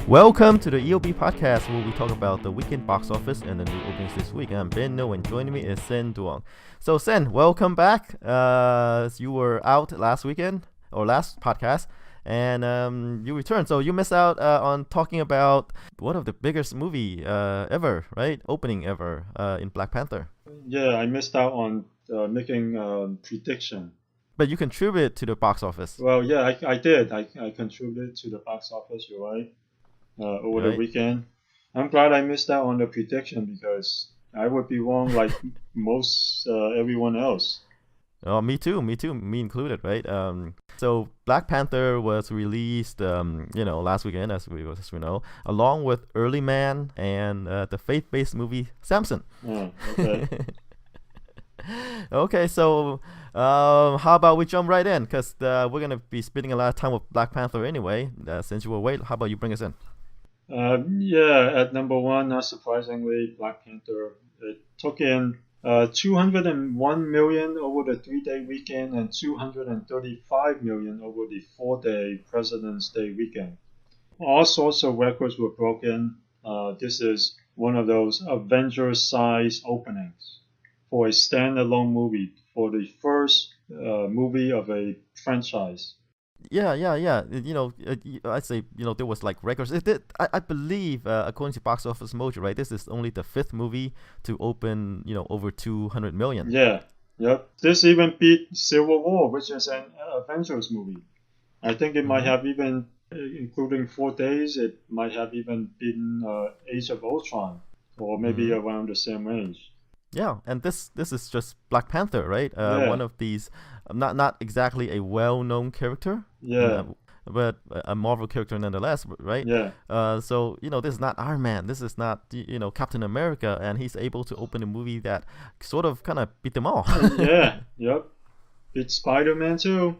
Welcome to the EOB Podcast, where we talk about the weekend box office and the new openings this week. I'm Ben No, and joining me is Sen Duong. So Sen, welcome back. You were out last weekend, or last podcast, and you returned. So you missed out on talking about one of the biggest movie ever, right? Opening ever in Black Panther. Yeah, I missed out on making a prediction. But you contributed to the box office. Well, yeah, I did. I contributed to the box office, you're right, over the weekend. I'm glad I missed out on the prediction because I would be wrong like most everyone else. Oh, me too, me included, right? So Black Panther was released, last weekend, as we know, along with Early Man and the faith-based movie Samson. Oh, okay. Okay, so how about we jump right in? Because we're gonna be spending a lot of time with Black Panther anyway. Since you were away, how about you bring us in? Yeah, at number one, not surprisingly, Black Panther. It took in 201 million over the 3-day weekend and 235 million over the 4-day President's Day weekend. All sorts of records were broken. This is one of those Avengers-size openings for a standalone movie, for the first movie of a franchise. Yeah. I'd say there was like records. I believe, according to Box Office Mojo, right? This is only the 5th movie to open over 200 million. Yeah, yep. This even beat Civil War, which is an Avengers movie. I think it might have even, including 4 days, it might have even beaten Age of Ultron, or maybe around the same range. Yeah, and this is just Black Panther, right? One of these, not exactly a well-known character. Yeah. But a Marvel character nonetheless, right? Yeah. So this is not Iron Man. This is not Captain America, and he's able to open a movie that sort of kind of beat them all. Yeah. Yep. Beat Spider-Man too.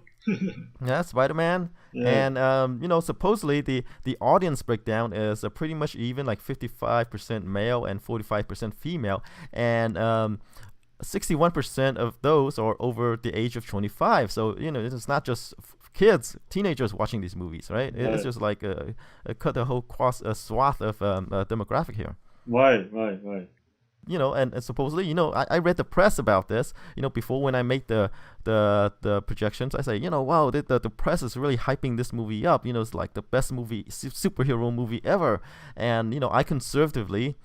Yeah, Spider-Man. Yeah. And supposedly the audience breakdown is pretty much even, like 55% male and 45% female, and 61% of those are over the age of 25. So it's not just kids, teenagers watching these movies, right? It's just like cut the whole swath of demographic here. Right. And supposedly, I read the press about this, before when I made the projections. I say, wow, the press is really hyping this movie up. It's like the best superhero movie ever. And, I conservatively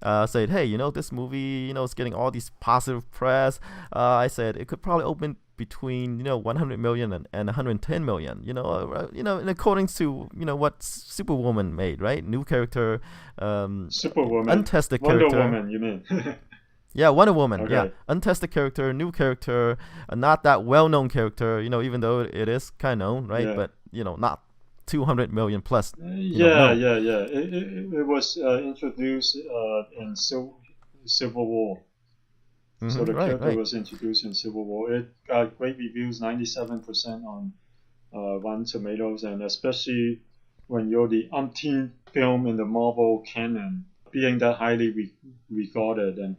said, hey, this movie, is getting all these positive press. I said it could probably open between 100 million and 110 million, and according to what Superwoman made, right? New character, Superwoman, untested Wonder character. Woman, you mean? Yeah, Wonder Woman. Okay. Yeah, untested character, new character, not that well-known character. Even though it is kind of known, right? Yeah. But not 200 million plus. Yeah. It was introduced in Civil War. So the character was introduced in Civil War. It got great reviews, 97% on Rotten Tomatoes, and especially when you're the umpteenth film in the Marvel canon, being that highly regarded, and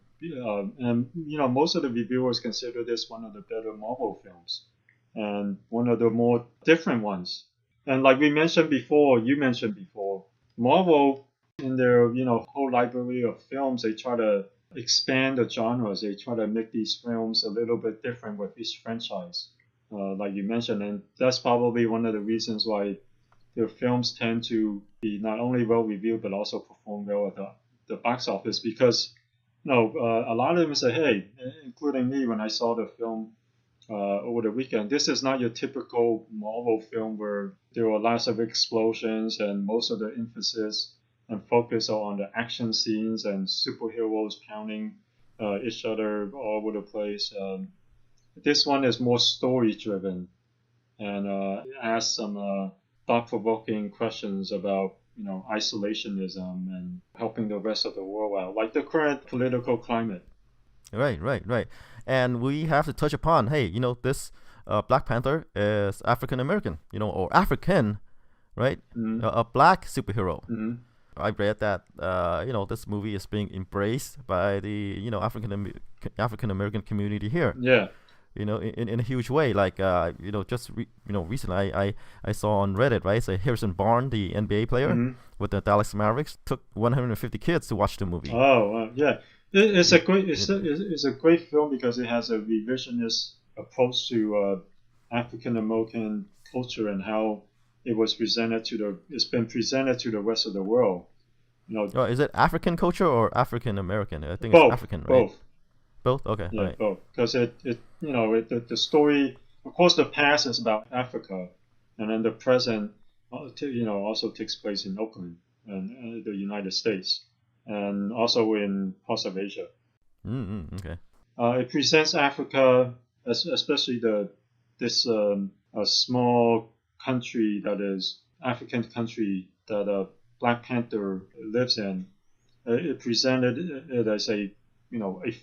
most of the reviewers consider this one of the better Marvel films, and one of the more different ones. And like you mentioned before, Marvel, in their whole library of films, they try to expand the genres. They try to make these films a little bit different with each franchise, like you mentioned, and that's probably one of the reasons why their films tend to be not only well reviewed but also perform well at the box office. Because a lot of them say, hey, including me, when I saw the film over the weekend, this is not your typical Marvel film where there are lots of explosions and most of the emphasis and focus on the action scenes and superheroes pounding each other all over the place. This one is more story driven and asks some thought-provoking questions about isolationism and helping the rest of the world out, like the current political climate. Right. And we have to touch upon, hey, this Black Panther is African American, or African, right? Mm-hmm. A black superhero. Mm-hmm. I read that this movie is being embraced by the African American community here. Yeah. in a huge way. Like just recently I saw on Reddit, right? So Harrison Barnes, the NBA player with the Dallas Mavericks, took 150 kids to watch the movie. Oh, yeah. It's a great film because it has a revisionist approach to African American culture and how it's been presented to the rest of the world. Is it African culture or African American? I think both, it's African, right? Both. Okay. Yeah, right. both. Because the story, of course, the past is about Africa, and then the present, also takes place in Oakland and the United States, and also in parts of Asia. Okay. It presents Africa, especially this small country that is African country that Black Panther lives in. It presented it as a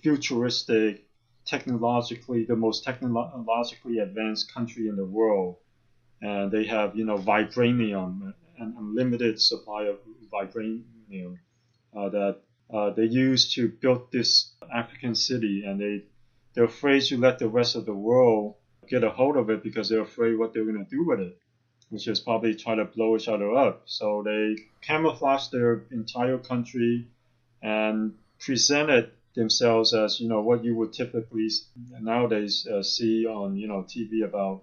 futuristic, the most technologically advanced country in the world, and they have vibranium, an unlimited supply of vibranium that they use to build this African city, and they're afraid to let the rest of the world get a hold of it because they're afraid what they're going to do with it, which is probably try to blow each other up. So they camouflage their entire country and presented themselves as what you would typically nowadays see on TV about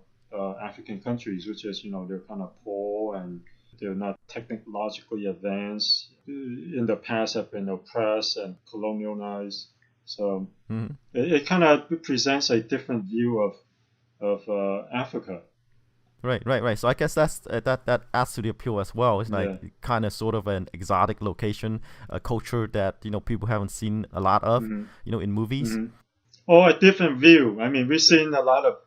African countries, which is they're kind of poor and they're not technologically advanced. In the past, have been oppressed and colonialized. So it kind of presents a different view of Africa. Right. So I guess that adds to the appeal as well. It's like kind of sort of an exotic location, a culture that people haven't seen a lot of, in movies. Or a different view. I mean, we've seen a lot of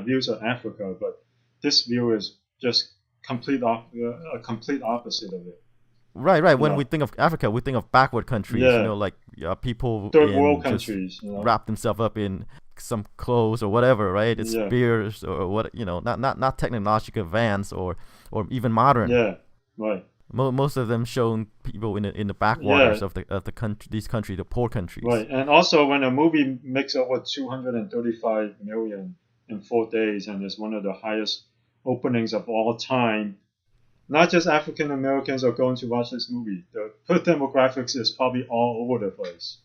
views of Africa, but this view is just a complete opposite of it. Right. When we think of Africa, we think of backward countries. Like people third world countries. Wrap themselves up in some clothes or whatever, right? It's spears or what, not technologically advanced or even modern. Yeah, right. Most of them showing people in the backwaters of the country, the poor countries. Right, and also when a movie makes over 235 million in 4 days and is one of the highest openings of all time, not just African Americans are going to watch this movie. The demographics is probably all over the place.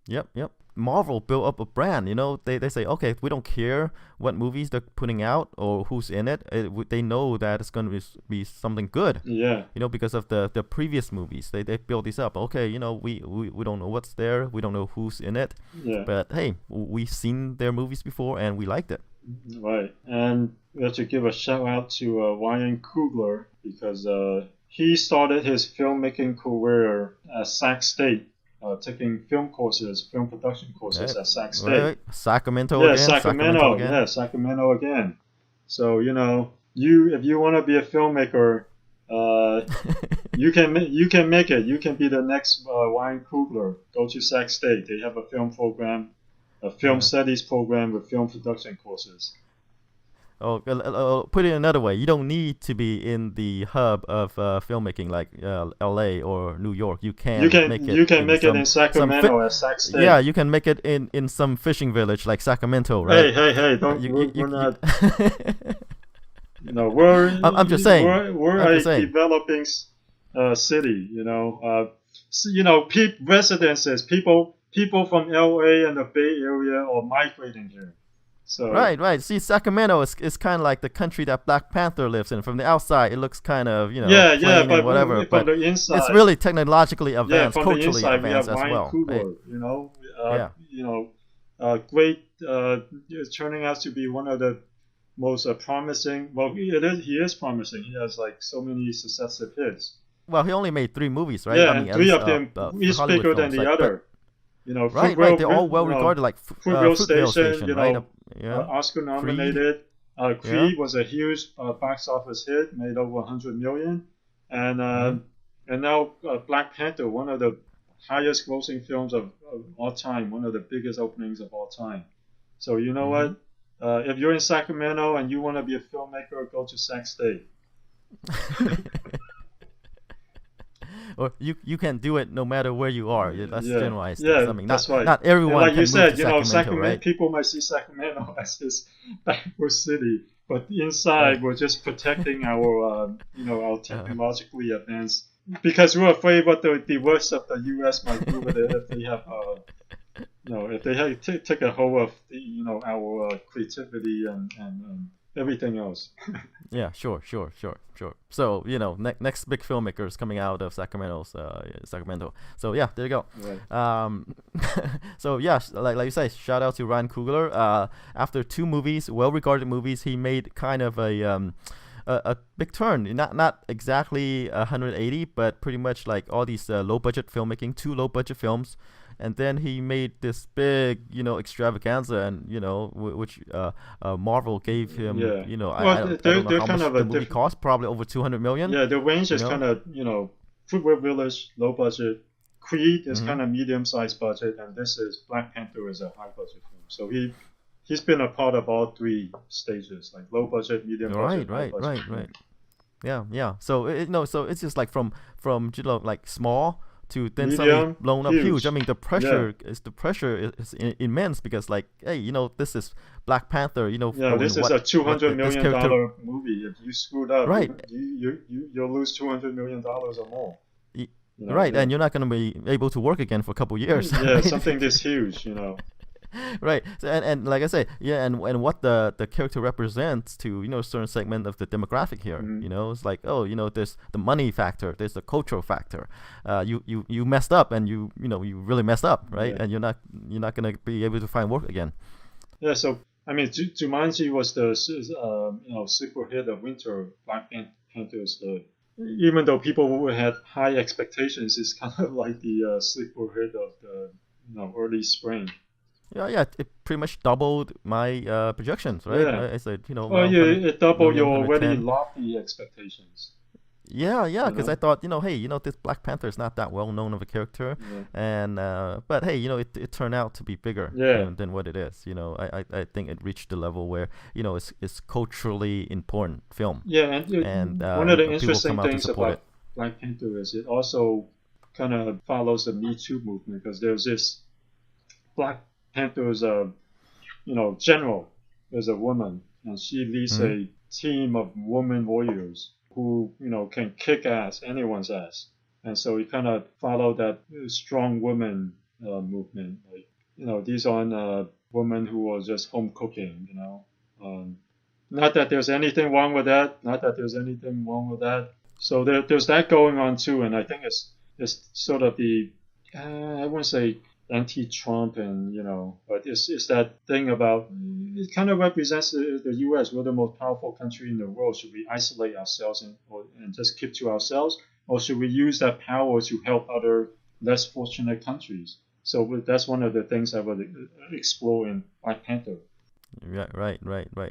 Yep. Marvel built up a brand. They say, okay, we don't care what movies they're putting out or who's in it. They know that it's going to be something good. Yeah. Because of the previous movies, they built this up. Okay, we don't know what's there. We don't know who's in it. Yeah. But hey, we've seen their movies before and we liked it. Right. And we have to give a shout out to Ryan Coogler because he started his filmmaking career at Sac State. Taking film production courses at Sac State. Right. Sacramento again. Sacramento again. So if you want to be a filmmaker, you can make it. You can be the next Ryan Coogler. Go to Sac State. They have a film program, a film studies program with film production courses. Put it another way, you don't need to be in the hub of filmmaking like LA or New York. You can make it in Sacramento at Sac State. Yeah, you can make it in some fishing village like Sacramento, right? Hey! We're not. I'm just saying. We're a developing city. Residences, people from LA and the Bay Area are migrating here. So, right. See, Sacramento is kind of like the country that Black Panther lives in. From the outside, it looks kind of, but whatever. But from the inside, it's really technologically advanced, from culturally the inside, advanced we have as Ryan well. Coogler, great, turning out to be one of the most promising. Well, he is promising. He has like so many successive hits. Well, he only made 3 movies, right? Yeah, and 3 of them, each bigger than the other. Right. They're all well regarded, like Fruitvale Station, right? Oscar nominated. Creed was a huge box office hit, made over 100 million, and now Black Panther, one of the highest grossing films of all time, one of the biggest openings of all time. So what? If you're in Sacramento and you want to be a filmmaker, go to Sac State. or you can do it no matter where you are. That's generalized. Yeah, I mean, that's right. Not everyone like can you said, move to Sacramento, right? People might see Sacramento as this backward city, but inside we're just protecting our our technologically advanced, because we're afraid what the worst of the U.S. might do with it if they have if they have take a hold of our creativity and everything else. Yeah, sure. So next big filmmakers coming out of Sacramento. So yeah, there you go. Right. So yeah, like you say, shout out to Ryan Coogler. After 2 movies, well-regarded movies, he made kind of a big turn. Not exactly 180, but pretty much like all these low-budget filmmaking, 2 low-budget films. And then he made this big, extravaganza, and which Marvel gave him. Yeah. I don't know how much the movie cost. Probably over $200 million. Yeah, the range is kind of Footwear Village, low budget. Creed is kind of medium-sized budget, and this is Black Panther is a high-budget film. So he's been a part of all 3 stages, like low budget, medium budget, high budget. Right. Yeah. So so it's just like from like small to then suddenly blown up huge. I mean, the pressure is immense, because like, hey, this is Black Panther. This is a $200 million movie. If you screwed up, right, you'll lose $200 million or more. Right, and you're not going to be able to work again for a couple years. Yeah, something this huge, Right. So, and like I say, and what the character represents to a certain segment of the demographic here. It's like, there's the money factor, there's the cultural factor. You messed up, and you really messed up, right? Yeah. And you're not gonna be able to find work again. Yeah. So I mean, Jumanji was the super hit of winter. Black Panther is even though people who had high expectations, it's kind of like the super hit of the early spring. Yeah, it pretty much doubled my projections, right? Yeah. I said, it doubled your already lofty expectations. Yeah, because I thought, hey, this Black Panther is not that well known of a character, and but hey, it turned out to be bigger than what it is. I think it reached the level where it's culturally important film. Yeah, and one of the interesting things about Black Panther is it also kind of follows the Me Too movement, because there's this Black Panther's general is a woman, and she leads a team of women warriors who can kick anyone's ass, and so we kind of follow that strong women movement. Like these aren't women who are just home cooking. Not that there's anything wrong with that. So there's that going on too, and I think it's sort of the I wouldn't say anti-Trump, and but it's that thing about it kind of represents the U.S. We're the most powerful country in the world. Should we isolate ourselves and just keep to ourselves, or should we use that power to help other less fortunate countries? So that's one of the things I would explore in Black Panther. Yeah, right.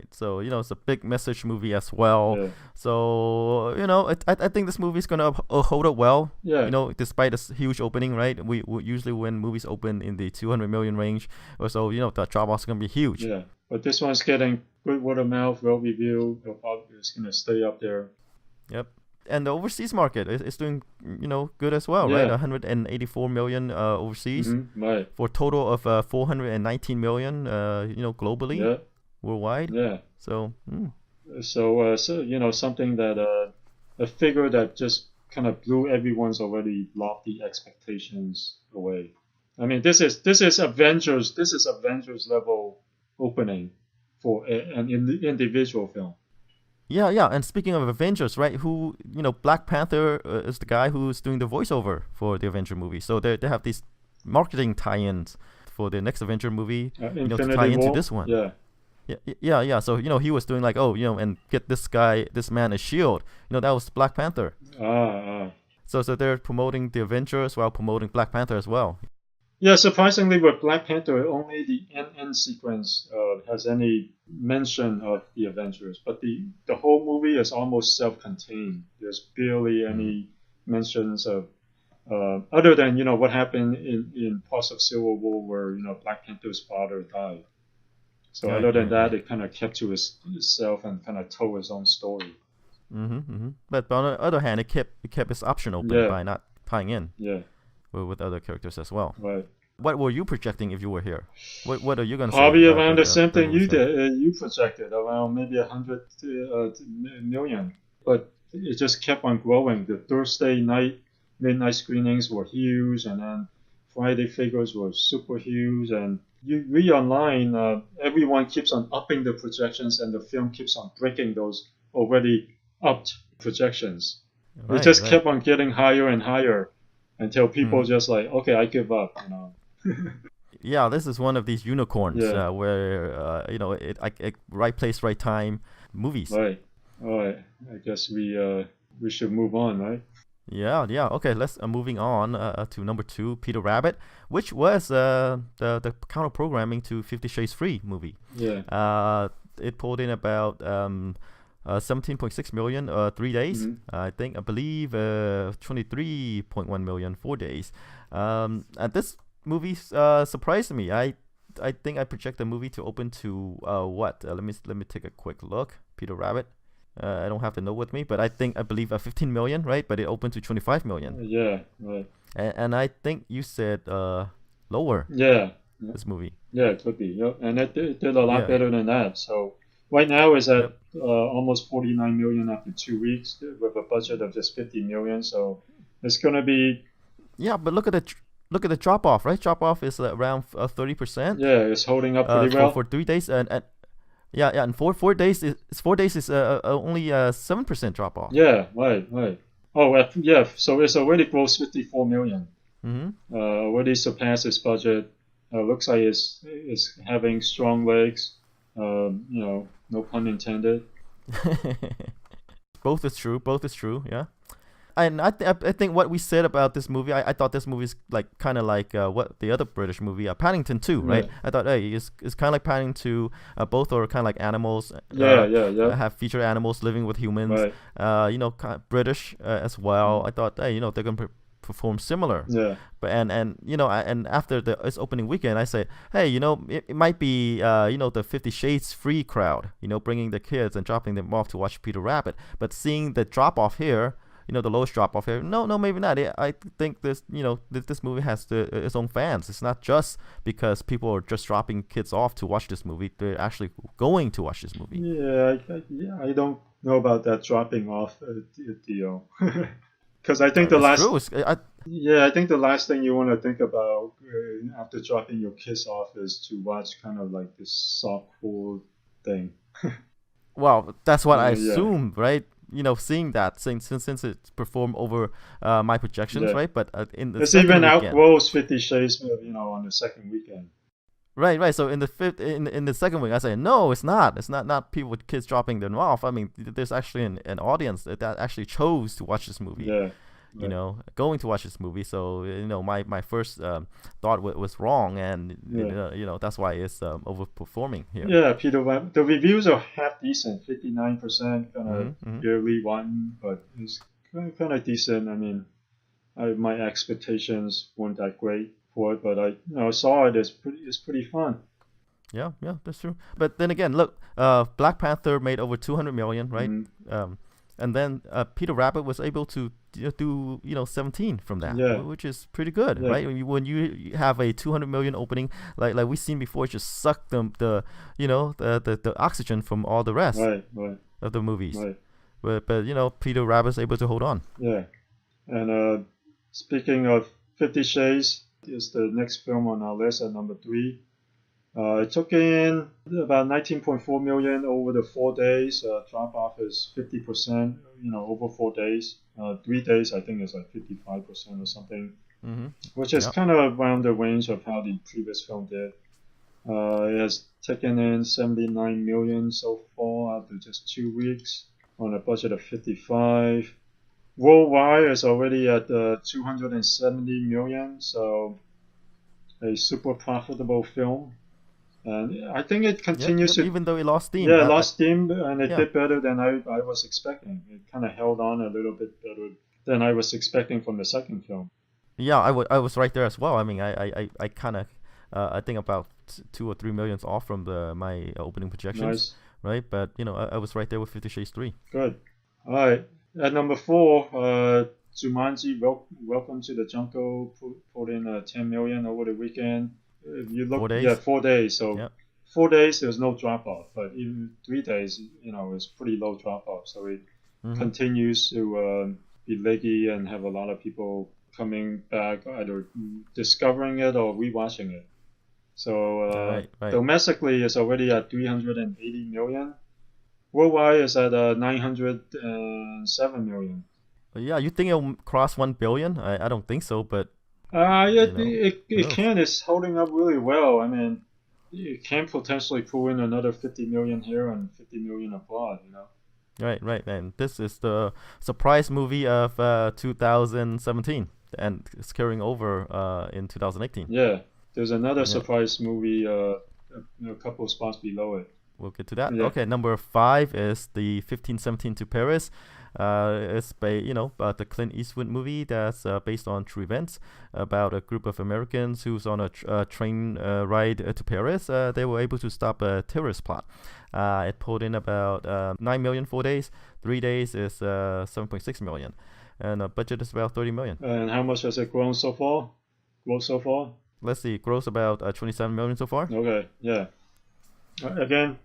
So it's a big message movie as well. Yeah. So I think this movie is gonna hold up well. Yeah. Despite a huge opening, right? We usually when movies open in the 200 million range or so, the drop-off is gonna be huge. Yeah, but this one's getting good word of mouth, well reviewed. It's gonna stay up there. Yep. And the overseas market is doing good as well, right? 184 million overseas, right, for a total of 419 million globally, worldwide. Yeah. So something that a figure that just kind of blew everyone's already lofty expectations away. I mean, this is Avengers level opening for an individual film. Yeah, and speaking of Avengers, right? Who Black Panther is the guy who's doing the voiceover for the Avenger movie. So they have these marketing tie-ins for the next Avenger movie, to tie into this one. Yeah. So he was doing like, and get this man a shield. That was Black Panther. So they're promoting the Avengers while promoting Black Panther as well. Yeah, surprisingly, with Black Panther, only the end sequence has any mention of the Avengers, but the whole movie is almost self-contained. There's barely any mentions of other than what happened in parts of Civil War where Black Panther's father died. So other than that, it kind of kept to itself and kind of told its own story. But on the other hand, it kept its option open by not tying in with other characters as well. Right. What were you projecting if you were here? What are you going to say? Probably around the same thing you did. You projected around maybe 100 million, but it just kept on growing. The Thursday night midnight screenings were huge, and then Friday figures were super huge. And you read online, everyone keeps on upping the projections, and the film keeps on breaking those already upped projections. It just kept on getting higher and higher until people just like, okay, I give up. Yeah, this is one of these unicorns where it right place, right time movies. Right. All right. I guess we should move on, right? Yeah. Okay, let's moving on to number 2, Peter Rabbit, which was the counter programming to 50 Shades Free movie. Yeah. It pulled in about 17.6 million 3 days. I believe 23.1 million 4 days. And this movie surprised me. I think I project the movie to open to what? Let me take a quick look. Peter Rabbit. I don't have the note with me, but I believe 15 million, right? But it opened to 25 million. Yeah, right. And I think you said lower. Yeah. This movie. Yeah, it could be. Yep. And it did a lot better than that. So right now it's at almost 49 million after 2 weeks with a budget of just 50 million. So it's gonna be. Yeah, but look at the drop off, right? Drop off is around 30%. Yeah, it's holding up pretty well for 3 days, and and 4 days is only 7% drop off. Yeah, right. Oh, yeah. So it's already grossed 54 million. Already surpassed its budget. Looks like it's having strong legs. No pun intended. Both is true. Yeah. And I think what we said about this movie, I thought this movie is kind of like what the other British movie, Paddington 2, right? I thought, hey, it's kind of like Paddington 2. Both are kind of like animals. Have featured animals living with humans. Right. Kind of British as well. I thought, hey, they're gonna perform similar. Yeah. But and after its opening weekend, I said, hey, it might be the 50 Shades Free crowd, bringing the kids and dropping them off to watch Peter Rabbit. But seeing the drop off here. The lowest drop off here. No, maybe not. I think this movie has its own fans. It's not just because people are just dropping kids off to watch this movie. They're actually going to watch this movie. Yeah, I don't know about that dropping off deal. Because I think I think the last thing you want to think about after dropping your kids off is to watch kind of like this softcore thing. Well, that's what I assumed, right? Seeing that since it's performed over my projections, right? But in the it's even outgrows 50 Shades, on the second weekend. Right. So in the second week, I say no, it's not. It's not people with kids dropping them off. I mean, there's actually an audience that actually chose to watch this movie. Yeah. Going to watch this movie. So my first thought was wrong, and that's why it's overperforming here. Yeah, Peter, the reviews are half decent, 59%, kind of barely one, but it's kind of decent. I mean, my expectations weren't that great for it, but I saw it. It's pretty fun. Yeah, that's true. But then again, look, Black Panther made over 200 million, right? And then Peter Rabbit was able to do 17 from that, which is pretty good, right? When you have a 200 million opening, like we've seen before, it just sucked the oxygen from all the rest of the movies. Right. But Peter Rabbit's able to hold on. Yeah, and speaking of 50 Shades, is the next film on our list at number 3. It took in about 19.4 million over the 4 days. Drop off is 50%, over 4 days. 3 days, I think, is like 55% or something, which is kind of around the range of how the previous film did. It has taken in 79 million so far after just 2 weeks on a budget of 55. Worldwide is already at 270 million, so a super profitable film. And I think it continues to... Even though it lost steam. Yeah, it lost steam, and it did better than I was expecting. It kind of held on a little bit better than I was expecting from the second film. Yeah, I was right there as well. I mean, I kind of... I think about 2 or 3 millions off from my opening projections. Nice. Right? But, I was right there with 50 Shades 3. Good. All right. At number 4, Jumanji, Welcome to the Jungle, put in 10 million over the weekend. If you look, 4 days. Yeah, 4 days. So Yep. 4 days, there's no drop off. But even 3 days, it's pretty low drop off. So it continues to be leggy and have a lot of people coming back, either discovering it or rewatching it. So domestically, it's already at 380 million. Worldwide, it's at 907 million. Yeah, you think it'll cross 1 billion? I don't think so, but it can. It's holding up really well. I mean, it can potentially pull in another 50 million here and 50 million abroad. Right. And this is the surprise movie of 2017, and it's carrying over in 2018. Yeah, there's another surprise movie a couple of spots below it. We'll get to that. Yeah. Okay, number 5 is the 1517 to Paris. It's the Clint Eastwood movie that's based on true events about a group of Americans who's on a train ride to Paris. They were able to stop a terrorist plot. It pulled in about 9 million 4 days. 3 days is 7.6 million, and the budget is about 30 million. And how much has it grown so far? Let's see, gross about 27 million so far. Okay, yeah. Again,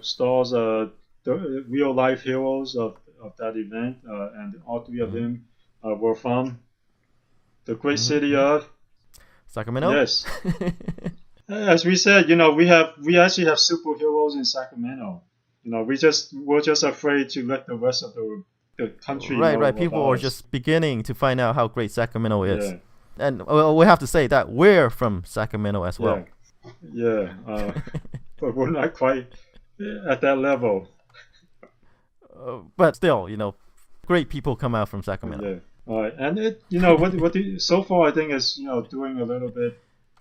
stars the real life heroes of that event, and all 3 of them were from the great city of Sacramento. Yes. As we said, we actually have superheroes in Sacramento. We're just afraid to let the rest of the country know. Right. People are just beginning to find out how great Sacramento is. Yeah. And we have to say that we're from Sacramento as well. Yeah. But we're not quite at that level. But still, great people come out from Sacramento. Yeah. All right. And it, so far I think is, doing a little bit.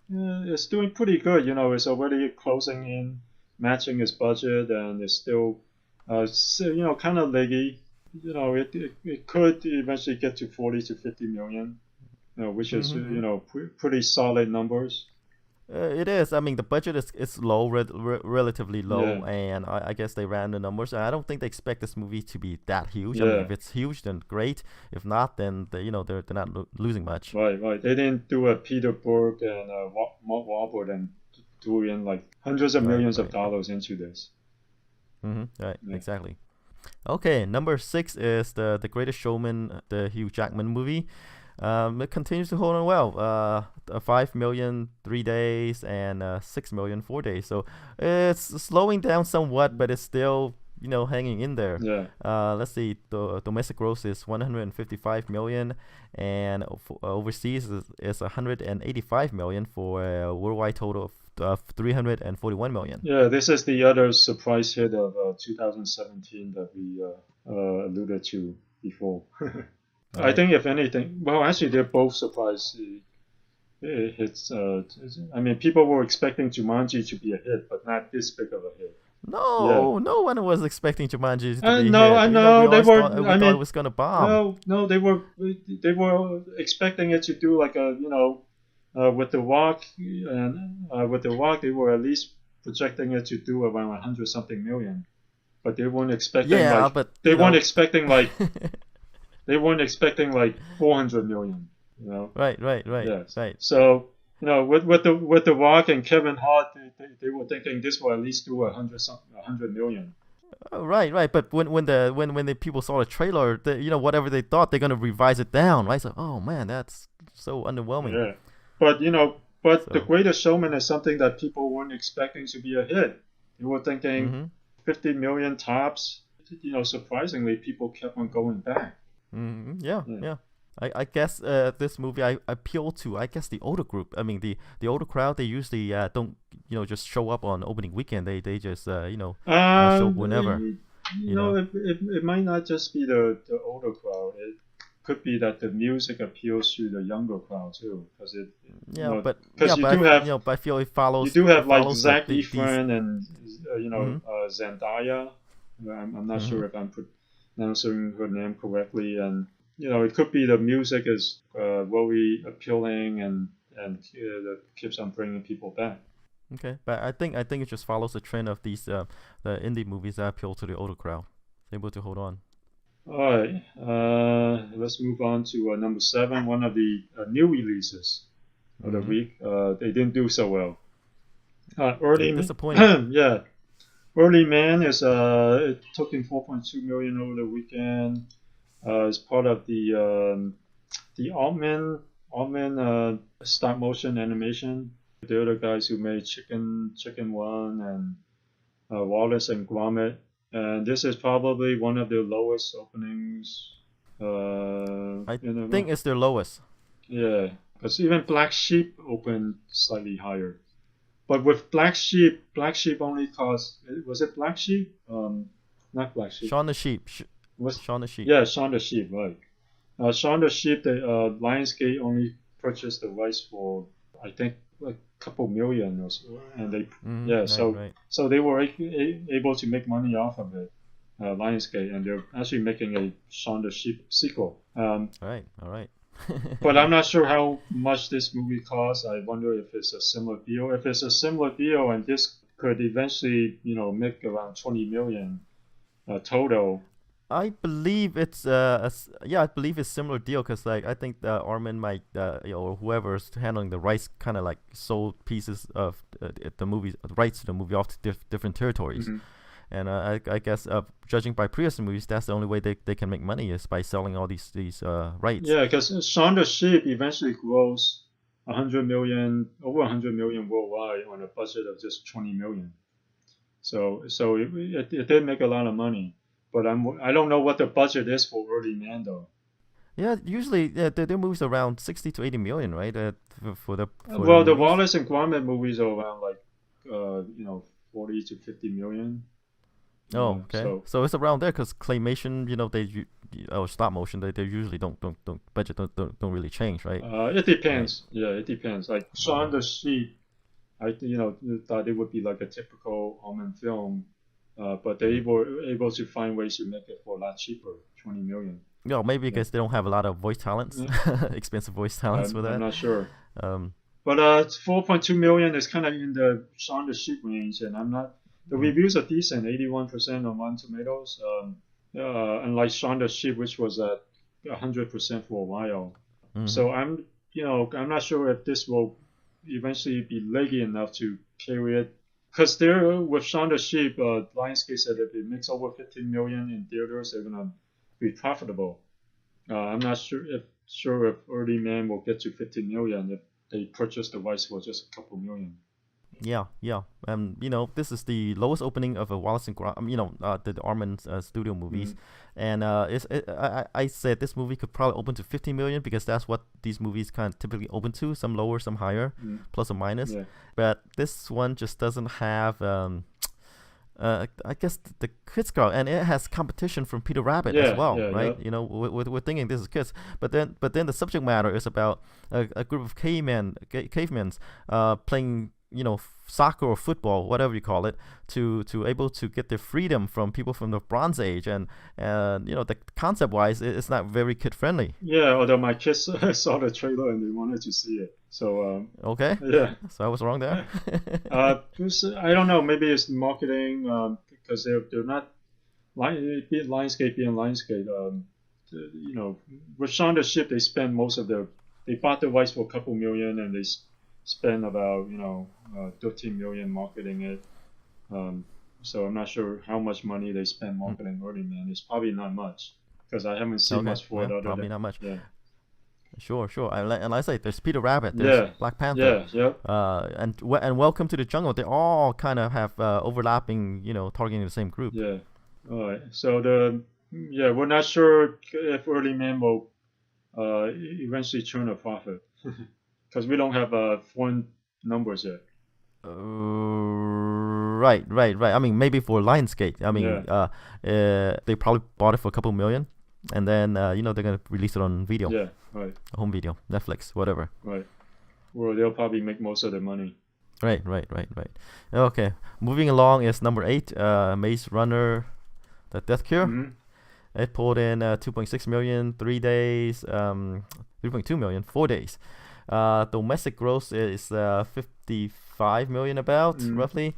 It's doing pretty good. It's already closing in, matching its budget, and it's still, kind of leggy. It could eventually get to 40 to 50 million, which is, pretty solid numbers. It is. I mean, the budget is low, relatively low, and I guess they ran the numbers. And I don't think they expect this movie to be that huge. I mean, if it's huge, then great. If not, then they're not losing much. Right. They didn't do a Peter Berg and Mark Wahlberg and threw in like hundreds of millions of dollars into this. Right. Yeah. Exactly. Okay, number 6 is the Greatest Showman, the Hugh Jackman movie. It continues to hold on well. 5 million 3 days and 6 million 4 days. So it's slowing down somewhat, but it's still hanging in there. Yeah. Let's see. The domestic gross is 155 million, and overseas is 185 million for a worldwide total of 341 million. Yeah, this is the other surprise hit of 2017 that we alluded to before. I think if anything, well, actually they're both surprise hits. I mean, people were expecting Jumanji to be a hit, but not this big of a hit. No one was expecting Jumanji to be a hit. I know. We thought it was gonna bomb. No, they were expecting it to do like with the Rock, and with the Rock they were at least projecting it to do around 100 something million, but they weren't expecting they weren't expecting like. They weren't expecting like 400 million, Right. Yes. Right. So, with the Rock and Kevin Hart, they were thinking this will at least do 100 million. Right. But when the people saw the trailer, whatever they thought, they're gonna revise it down, right? So, oh man, that's so underwhelming. Yeah. But The Greatest Showman is something that people weren't expecting to be a hit. They were thinking 50 million tops. Surprisingly, people kept on going back. Yeah. I guess this movie I appeal to, I guess, the older group. I mean, the older crowd, they usually don't just show up on opening weekend. They just show whenever. It might not just be the older crowd. It could be that the music appeals to the younger crowd too, because I feel it follows. You do have like Zac Efron and Zendaya. I'm not sure if I'm pronouncing her name correctly, and it could be the music is very appealing and that keeps on bringing people back. Okay, but I think it just follows the trend of these the indie movies that appeal to the older crowd. It's able to hold on. All right. Let's move on to number 7. One of the new releases of the week. They didn't do so well. Early, disappointing. yeah. Early Man is it took in 4.2 million over the weekend. It's part of the Altman stop motion animation. The other guys who made Chicken One and Wallace and Gromit. And this is probably one of the lowest openings. I think it's their lowest. Yeah, because even Black Sheep opened slightly higher. But with Black Sheep only cost. Was it Black Sheep? Not Black Sheep. Shaun the Sheep. Shaun the Sheep. Yeah, Shaun the Sheep, right. Shaun the Sheep, the Lionsgate only purchased the rights for, I think, a couple million or so. And they, so they were able to make money off of it, Lionsgate, and they're actually making a Shaun the Sheep sequel. All right. But I'm not sure how much this movie costs. I wonder if it's a similar deal. If it's a similar deal, and this could eventually, make around 20 million total. I believe it's I believe it's similar deal because like I think Armin might or whoever's handling the rights kind of like sold pieces of the rights to the movie off to different territories. Mm-hmm. And I guess judging by previous movies, that's the only way they can make money is by selling all these rights. Yeah, because Shaun the Sheep eventually grows over 100 million worldwide on a budget of just 20 million. So it did make a lot of money, but I don't know what the budget is for Early Man though. Yeah, usually their movies are around 60 to 80 million, right? For the Wallace and Gromit movies are around like 40 to 50 million. Oh, okay. So it's around there because claymation, or stop motion, they usually don't budget don't really change, right? It depends. Right. Yeah, it depends. Like Shaun the Sheep, I thought it would be like a typical Almond film, but they were able to find ways to make it for a lot cheaper, 20 million. Yeah, maybe because they don't have a lot of voice talents, expensive voice talents for that. I'm not sure. But 4.2 million is kind of in the Shaun the Sheep range, and I'm not. The reviews are decent, 81% on Rotten Tomatoes. Unlike Shaun the Sheep, which was at 100% for a while. Mm-hmm. So I'm not sure if this will eventually be leggy enough to carry it. Because with Shaun the Sheep, Lionsgate said if it makes over 15 million in theaters, they're gonna be profitable. I'm not sure if Early Man will get to 15 million if they purchase the rights for just a couple million. Yeah. This is the lowest opening of a Wallace and Gromit, the Armin studio movies, and I said this movie could probably open to 15 million because that's what these movies kind of typically open to, some lower, some higher, plus or minus. Yeah. But this one just doesn't have, I guess the kids crowd, and it has competition from Peter Rabbit as well, right? Yeah. We're thinking this is kids, but then the subject matter is about a group of cavemen playing soccer or football, whatever you call it, to able to get their freedom from people from the Bronze Age, and the concept wise, it's not very kid friendly. Yeah, although my kids saw the trailer and they wanted to see it, so okay. Yeah. So I was wrong there. I don't know. Maybe it's marketing because they're not Lionsgate being Lionsgate. With Shaun the Sheep, they spend they bought the rights for a couple million and they spend about 13 million marketing it. So I'm not sure how much money they spend marketing Early Man. It's probably not much because I haven't seen much for it. Probably not much. Yeah. Sure. And I say there's Peter Rabbit, there's Black Panther, and Welcome to the Jungle. They all kind of have overlapping, targeting the same group. Yeah. All right. So we're not sure if Early Man will eventually turn a profit. Because we don't have foreign numbers yet. Right. I mean, maybe for Lionsgate. I mean, they probably bought it for a couple million, and then they're gonna release it on video. Yeah, right. Home video, Netflix, whatever. Right. Well, they'll probably make most of their money. Right. Okay, moving along is number 8, Maze Runner, The Death Cure. Mm-hmm. It pulled in 2.6 million, 3 days, 3.2 million, 4 days. Domestic gross is 55 million roughly,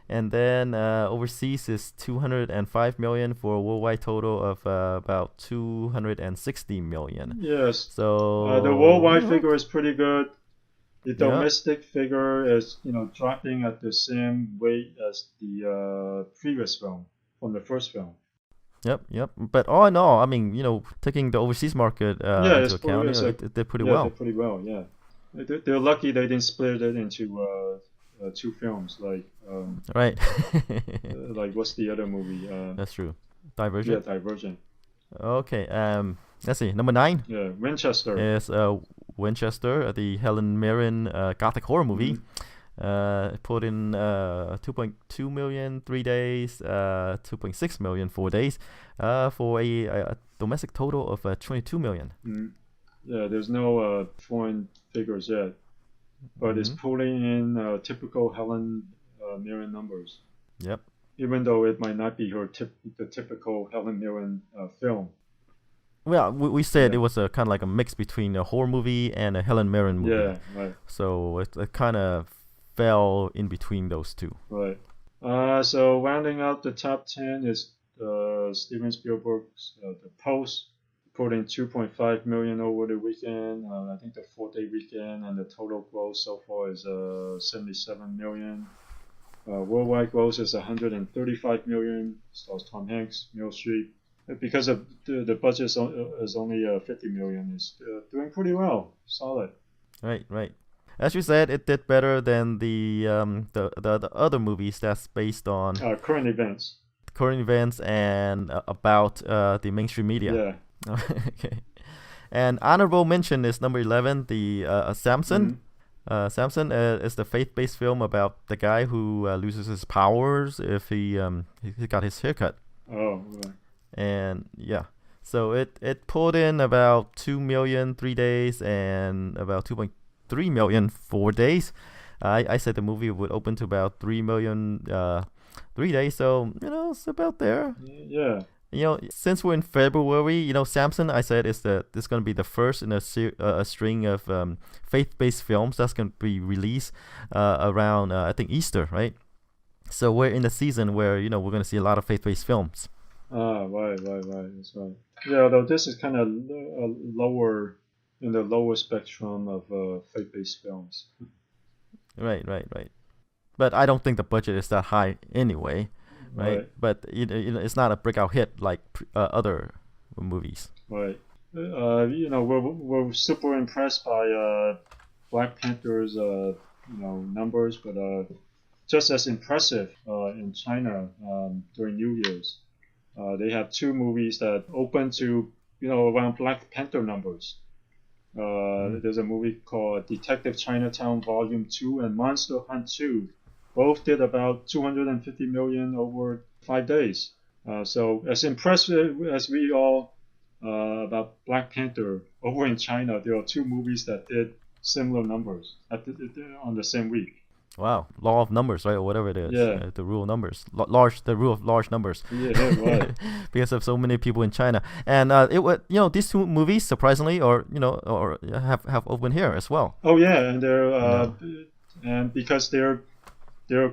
and then overseas is 205 million for a worldwide total of about 260 million. Yes. So the worldwide figure is pretty good. The domestic figure is, dropping at the same rate as the previous film from the first film. Yep. But all in all, I mean, taking the overseas market into account, it did pretty well. Yeah, did pretty well. Yeah, they're lucky they didn't split it into two films. Like right. Like what's the other movie? That's true. Divergent. Yeah, Divergent. Okay. Let's see. Number 9. Yeah, Winchester. Is Winchester, the Helen Mirren gothic horror movie. Put in 2.2 million 3 days, 2.6 million 4 days, for a domestic total of 22 million. Yeah, there's no foreign figures yet, but it's pulling in typical Helen Mirren numbers. Yep. Even though it might not be the typical Helen Mirren film. Well, we said it was a kind of like a mix between a horror movie and a Helen Mirren movie. Yeah, right. So it kind of fell in between those two. Right. So rounding out the top 10 is Steven Spielberg's The Post, put in 2.5 million over the weekend. I think the 4-day weekend, and the total gross so far is 77 million. Worldwide gross is 135 million. Stars Tom Hanks, Meryl Streep. Because of the budget is only 50 million, is doing pretty well, solid. Right. As you said, it did better than the other movies that's based on current events. And about the mainstream media. Yeah. Okay. And honorable mention is number 11, the Samson. Samson is the faith-based film about the guy who loses his powers if he got his haircut. Oh, right. And yeah, so it pulled in about 2 million 3 days and about 2.3 million 4 days. I said the movie would open to about 3 million 3 days, so it's about there. Yeah. Since we're in February, Samson, I said it's going to be the first in a string of faith-based films that's going to be released around I think Easter, right? So we're in the season where we're going to see a lot of faith-based films. Right. That's right. Yeah, though this is kind of lower in the lower spectrum of faith-based films. Right. But I don't think the budget is that high anyway, right? But it's not a breakout hit like other movies. Right. We're super impressed by Black Panther's numbers, but just as impressive in China during New Year's. They have 2 movies that open to around Black Panther numbers. There's a movie called Detective Chinatown Volume 2 and Monster Hunt 2. Both did about 250 million over 5 days. So as impressive as we all about Black Panther, over in China there are 2 movies that did similar numbers on the same week. Wow, law of numbers, right, or whatever it is. Yeah. The rule of numbers, the rule of large numbers. Yeah, right. Because of so many people in China, and it would these 2 movies surprisingly, or have opened here as well. Oh yeah, and they're and because they're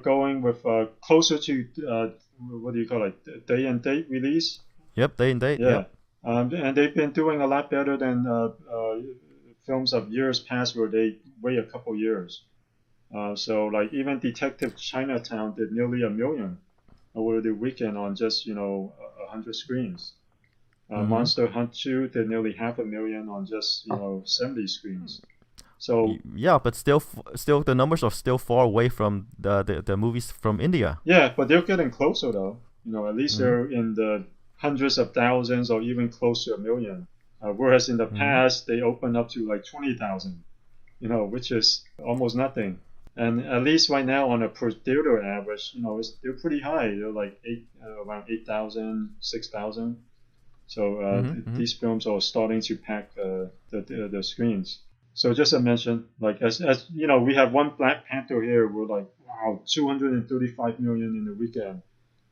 going with closer to what do you call it, day and date release. Yep, day and date. Yeah. Yep. And they've been doing a lot better than films of years past where they wait a couple years. So like even Detective Chinatown did nearly 1 million over the weekend on just 100 screens. Monster Hunt 2 did nearly 500,000 on just 70 screens. So yeah, but still the numbers are still far away from the movies from India. Yeah, but they're getting closer though. At least they're in the hundreds of thousands or even close to 1 million. Whereas in the past they opened up to like 20,000, which is almost nothing. And at least right now on a per theater average, they're pretty high. They're like around 8,000, 6,000. So these films are starting to pack the screens. So just to mention, like as we have one Black Panther here. We're like, wow, 235 million in the weekend.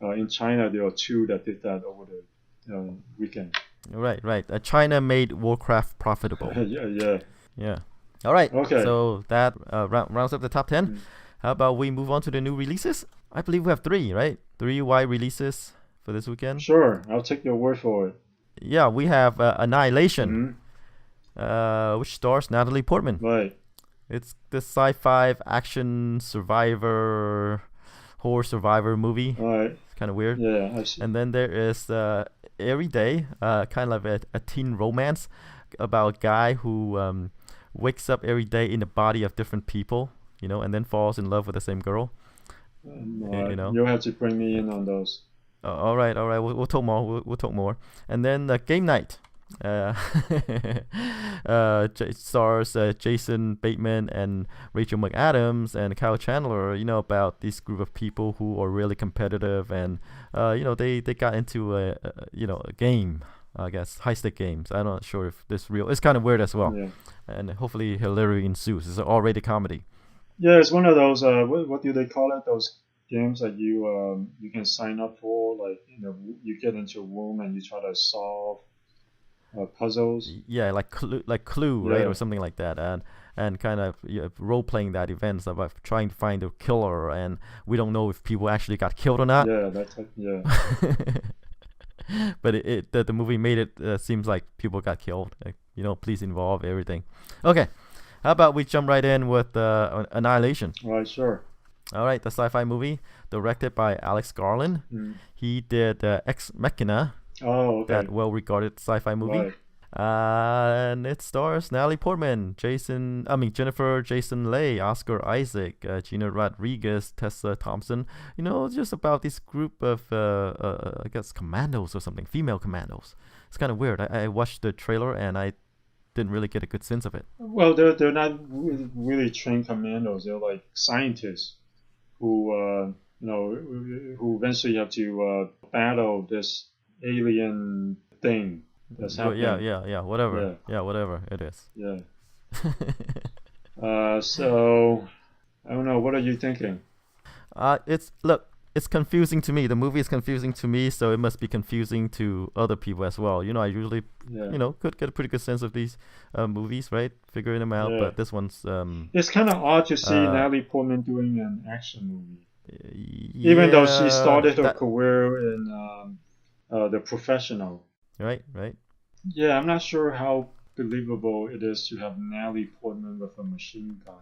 In China, there are 2 that did that over the weekend. Right. China made Warcraft profitable. Yeah. Yeah. All right. Okay. So that rounds up the top 10. How about we move on to the new releases? I believe we have 3, right? 3 wide releases for this weekend. Sure, I'll take your word for it. Yeah, we have Annihilation, which stars Natalie Portman. Right. It's the sci-fi action survivor, horror survivor movie. Right. It's kind of weird. Yeah, I see. And then there is Every Day, kind of a teen romance about a guy who wakes up every day in the body of different people, and then falls in love with the same girl. You'll have to bring me in on those. All right. We'll talk more. We'll talk more. And then Game Night. Stars Jason Bateman and Rachel McAdams and Kyle Chandler. About this group of people who are really competitive, and they got into a game. I guess high-stake games. I'm not sure if this real. It's kind of weird as well. Yeah. And hopefully hilarity ensues. It's an R-rated comedy. Yeah, it's one of those. What do they call it? Those games that you can sign up for. Like you get into a room and you try to solve puzzles. Yeah, like Clue, right, or something like that, and kind of role playing that event about trying to find the killer, and we don't know if people actually got killed or not. Yeah, that's yeah. But the movie made it seems like people got killed. Please involve everything. Okay, how about we jump right in with Annihilation? Right, sure. All right, the sci-fi movie directed by Alex Garland. He did Ex Machina. Oh, okay. That well-regarded sci-fi movie. Right. And it stars Natalie Portman, Jennifer Jason Leigh, Oscar Isaac, Gina Rodriguez, Tessa Thompson. Just about this group of, I guess, commandos or something, female commandos. It's kind of weird. I watched the trailer and I didn't really get a good sense of it. Well, they're not really trained commandos. They're like scientists who, who eventually have to battle this alien thing that's happening. Yeah, whatever. Yeah, whatever it is. Yeah. So I don't know. What are you thinking? It's confusing to me. The movie is confusing to me, so it must be confusing to other people as well. I usually, could get a pretty good sense of these movies, right? Figuring them out, but this one's. It's kind of odd to see Natalie Portman doing an action movie, even though she started her career in The Professional. Right. Yeah, I'm not sure how believable it is to have Natalie Portman with a machine gun.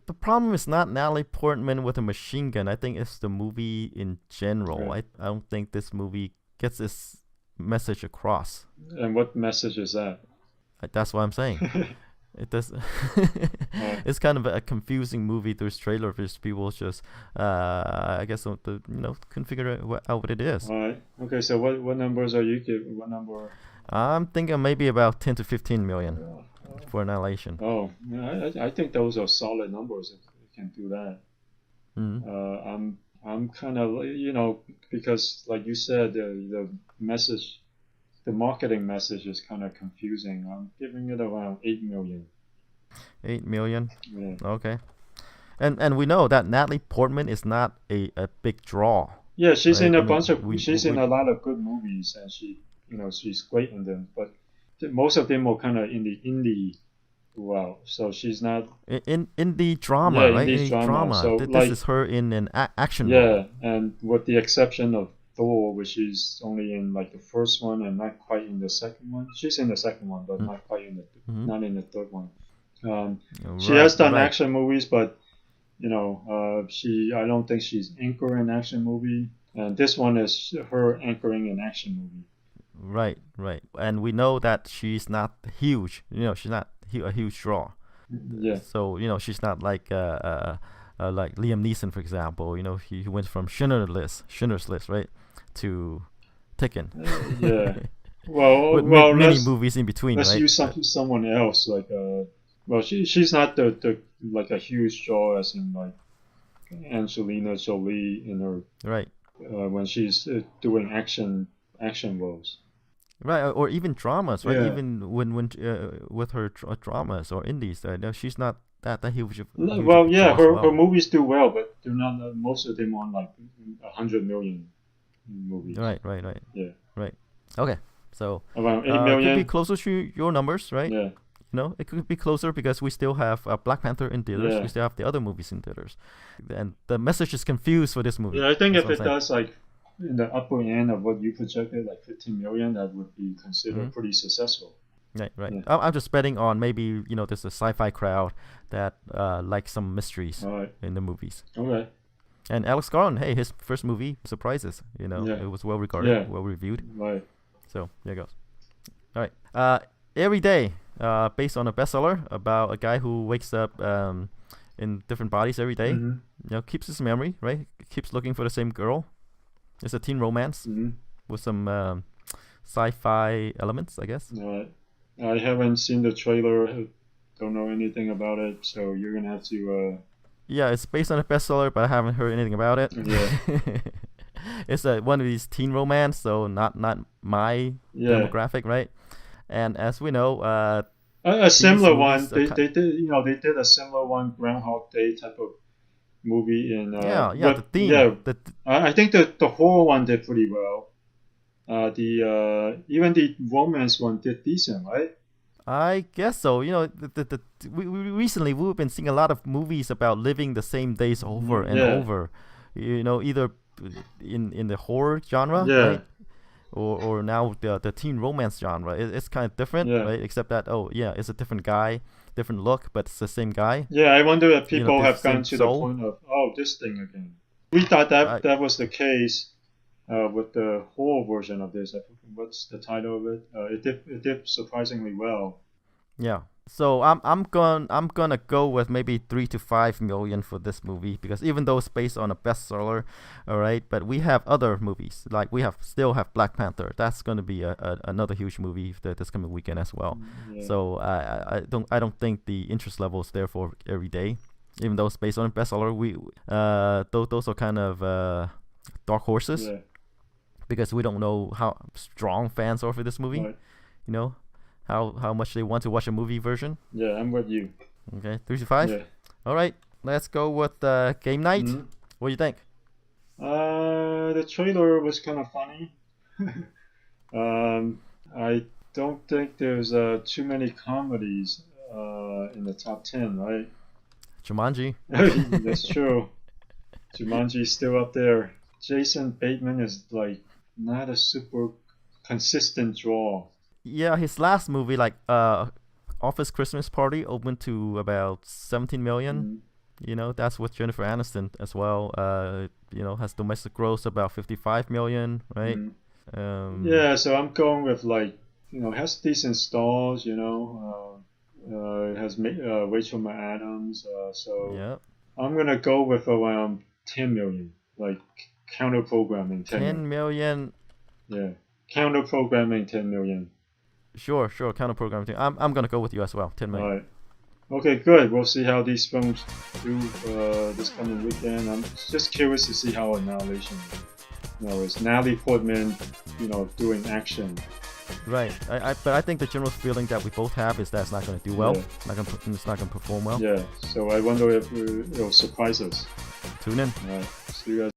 The problem is not Natalie Portman with a machine gun. I think it's the movie in general. Right. I don't think this movie gets this message across. And what message is that? That's what I'm saying. It does. It's kind of a confusing movie through this trailer. Because people just, I guess, couldn't figure out what it is. All right. Okay. So what numbers are you giving? What number? I'm thinking maybe about 10 to 15 million for Annihilation. Oh, yeah, I think those are solid numbers if you can do that. I'm kind of because like you said, the message. The marketing message is kind of confusing. I'm giving it around 8 million. 8 million? Yeah. Okay. And we know that Natalie Portman is not a big draw. Yeah, she's in a bunch of she's in a lot of good movies, and she's great in them. But most of them are kind of in the indie world, so she's not in indie drama, right? Indie drama. So this is her in an action role. Yeah, and with the exception of Thor, which is only in like the first one and not quite in the second one. She's in the second one, but not quite in not in the third one. She has done action movies, but I don't think she's anchoring an action movie. And this one is her anchoring an action movie. Right. And we know that she's not huge. She's not a huge draw. Yeah. So she's not like Liam Neeson, for example. He went from Schindler's List, right, to Taken. Yeah. Well, many movies in between. Let's right? use someone else. Like she's not the like a huge draw as in like Angelina Jolie in her right when she's doing action roles. Right, or even dramas, right? Yeah. Even when with her dramas or indies, she's not that huge. Well, yeah, her movies do well, but they're not. Most of them on like 100 million movies. Right. Yeah. Right. Okay, so around 8 million. could be closer to your numbers, right? Yeah. it could be closer because we still have Black Panther in theaters. Yeah. We still have the other movies in theaters, and the message is confused for this movie. Yeah, I think That's if what it I'm does like in the upper end of what you projected, like 15 million, that would be considered pretty successful. saying. Right. Yeah. I'm just betting on maybe there's a sci-fi crowd that likes some mysteries All right. in the movies. Okay. And Alex Garland, hey, his first movie surprises. Yeah. It was well regarded, Yeah. well reviewed. Right. So there goes. All right. Every Day, based on a bestseller about a guy who wakes up in different bodies every day. Mm-hmm. Keeps his memory, right? Keeps looking for the same girl. It's a teen romance with some sci-fi elements, I guess. All right. I haven't seen the trailer. Don't know anything about it, so you're gonna have to. Yeah, it's based on a bestseller, but I haven't heard anything about it. Yeah. It's one of these teen romance, so not my demographic, right? And as we know, a similar one. movies They did they did a similar one, Groundhog Day type of movie in. the theme. I think the horror one did pretty well. Even the romance one did decent, right? I guess so. We recently we've been seeing a lot of movies about living the same days over and over. Either in the horror genre, right? Or now the teen romance genre. It's kind of different, right? Except that it's a different guy, different look, but it's the same guy. Yeah, I wonder if people have same gone to soul. the point of this thing again. We thought that was the case with the horror version of this. What's the title of it? It did surprisingly well. Yeah. So I'm gonna go with maybe 3 to 5 million for this movie because even though it's based on a bestseller, all right, but we have other movies like we still have Black Panther. That's gonna be another huge movie this coming weekend as well. Yeah. So I don't think the interest level is there for Every Day, even though it's based on a bestseller. Those are kind of dark horses because we don't know how strong fans are for this movie. Right. How much they want to watch a movie version. Yeah, I'm with you. Okay, 3 to 5? Yeah. All right, let's go with Game Night. What do you think? The trailer was kind of funny. I don't think there's too many comedies in the top 10, right? Jumanji. That's true. Jumanji's still up there. Jason Bateman is like not a super consistent draw. Yeah, his last movie, like Office Christmas Party, opened to about 17 million. That's with Jennifer Aniston as well. Has domestic gross about 55 million, right? Yeah, so I'm going with has decent stars. It has Rachel McAdams. So I'm gonna go with around 10 million, like counter programming 10 million. Yeah, counter programming 10 million. Sure, counter programming. I'm gonna go with you as well. 10 million. All right. Okay, good. We'll see how these films do this coming weekend. I'm just curious to see how Annihilation is. Natalie Portman, doing action. Right. But I think the general feeling that we both have is that it's not gonna do well. It's not gonna perform well. Yeah. So I wonder if it'll surprise us. Tune in. All right. See you guys.